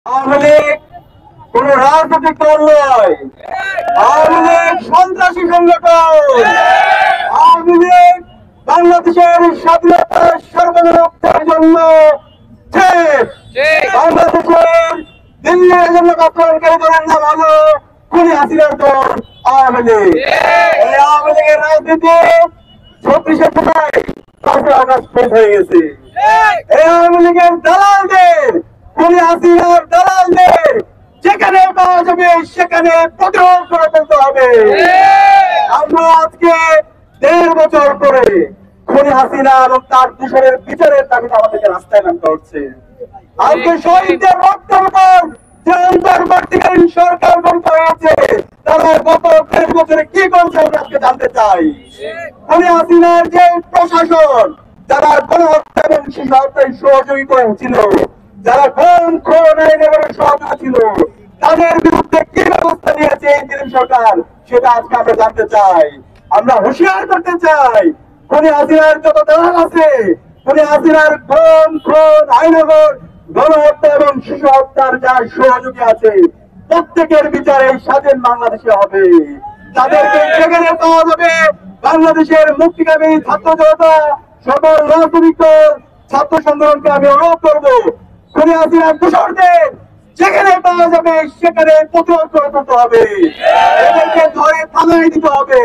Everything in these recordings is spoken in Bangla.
আওয়ামী লীগ কোন রাজনৈতিক দল নয়, আওয়ামী লীগ সন্ত্রাসী সংগঠন। আওয়ামী লীগ বাংলাদেশের স্বাধীনতার সার্বভৌমত্বের জন্য বাংলাদেশের দিল্লির জন্য আক্রমণকারী দলের নাম হলো খুনি হাসিনার দল আওয়ামী লীগ। এই আওয়ামী লীগের রাজনীতি 36 জুলাই 5 আগস্ট হয়ে গেছে। এই আওয়ামী লীগের দালালদের, খুনি হাসিনার দালালদের যেখানে পাওয়া যাবে সেখানে প্রতিরোধ করে তুলতে হবে। আমরা আজকে 1.5 বছর পরে খুনি হাসিনা এবং তার দূষণের বিচারের দাবিতে আমাদেরকে রাস্তায় নামতে হচ্ছে। আজকে শহীদদের রক্তের উপর যে অন্তর্বর্তীকালীন সরকার গঠিত হয়েছে, তারা গত 1.5 বছরে কি করছে আমরা আজকে জানতে চাই। খুনি হাসিনার যে প্রশাসন, যারা গণহত্যা এবং শিশু হত্যায় সহযোগিতা ছিল, যারা খুন আইনের সহযোগী ছিল, তাদের বিরুদ্ধে কি ব্যবস্থা নিয়েছে এই সরকার, সেটা আজকে আমরা জানতে চাই। আমরা হুঁশিয়ার করতে চাই, খুনি হাসিনার যত দালাল আছে, খুনি হাসিনার খুন আইনগর গণহত্যা এবং শিশু হত্যার যারা সহযোগী আছে, প্রত্যেকের বিচারে স্বাধীন বাংলাদেশে হবে। তাদেরকে যেখানে পাওয়া যাবে, বাংলাদেশের মুক্তিকামী ছাত্র জনতা, সকল রাজনৈতিক দল, ছাত্র সংগঠনকে আমি অনুরোধ করবো, খুনি হাসিনার দোষরদের যেখানে পাওয়া যাবে সেখানে প্রতিরোধ করে তুলতে হবে, এদেরকে ধরে থানায় দিতে হবে।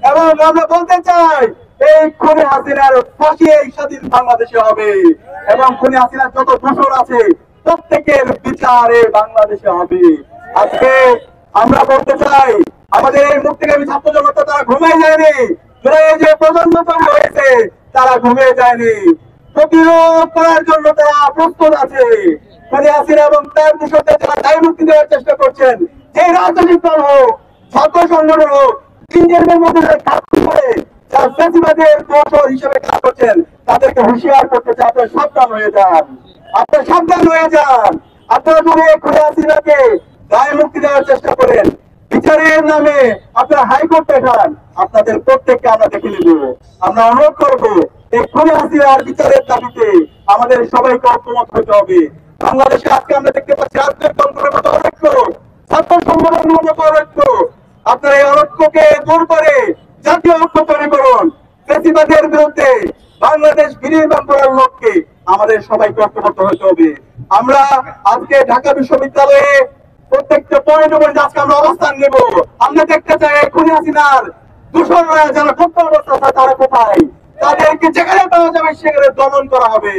এবং আমরা বলতে চাই, এই খুনি হাসিনার ফাঁসি এই স্বাধীন বাংলাদেশে হবে এবং খুনি হাসিনার যত দোষর আছে প্রত্যেকের বিচারে বাংলাদেশে হবে। আজকে আমরা বলতে চাই, আমাদের এই মুক্তিকামী ছাত্র জনতা তারা ঘুমিয়ে যায়নি, যে প্রজন্ম তৈরি হয়েছে তারা ঘুমিয়ে যায়নি, প্রতিরোধ করার জন্য তারা প্রস্তুত আছে। খুনি হাসিনা এবং তার দোষরদের যারা দায় মুক্তি দেওয়ার চেষ্টা করছেন, যে রাজনৈতিক দল হোক, ছাত্র সংগঠন হোক, তিনজনের মধ্যে করে যারা ফ্যাসিবাদের দোষর হিসেবে কাজ করছেন, তাদেরকে হুঁশিয়ার করতে চাই, আপনারা সাবধান হয়ে যান, আপনারা সাবধান হয়ে যান। আপনারা যদি খুনি হাসিনাকে দায় মুক্তি দেওয়ার চেষ্টা করেন, বিচারের নামে আপনারা হাইকোর্ট দেখান, আপনাদের প্রত্যেককে আমরা দেখে নিব। আমরা অনুরোধ করবো, এই খুনি হাসিনার বিচারের দাবিতে আমাদের সবাইকে ঐক্যমত হতে হবে। বাংলাদেশে আজকে আমরা দেখতে পাচ্ছি রাজনৈতিক দলগুলোর মতো অনৈক্য, ছাত্র সংগঠনের মতো অনৈক্য। আপনারা এই অনৈক্যকে দূর করে জাতীয় ঐক্য তৈরি করুন। ফ্যাসিবাদের বিরুদ্ধে বাংলাদেশ বিনির্মাণ করার লক্ষ্যে আমাদের সবাইকে ঐক্যবদ্ধ হতে হবে। আমরা আজকে ঢাকা বিশ্ববিদ্যালয়ে প্রত্যেকটা পয়েন্টে পয়েন্টে আজকে আমরা অবস্থান নেব। আমরা দেখতে চাই খুনি হাসিনার দূষণরা যারা ভুক্ত অবস্থা তারা কোথায়, তাদেরকে যেখানে পাওয়া যাবে সেখানে দমন করা হবে।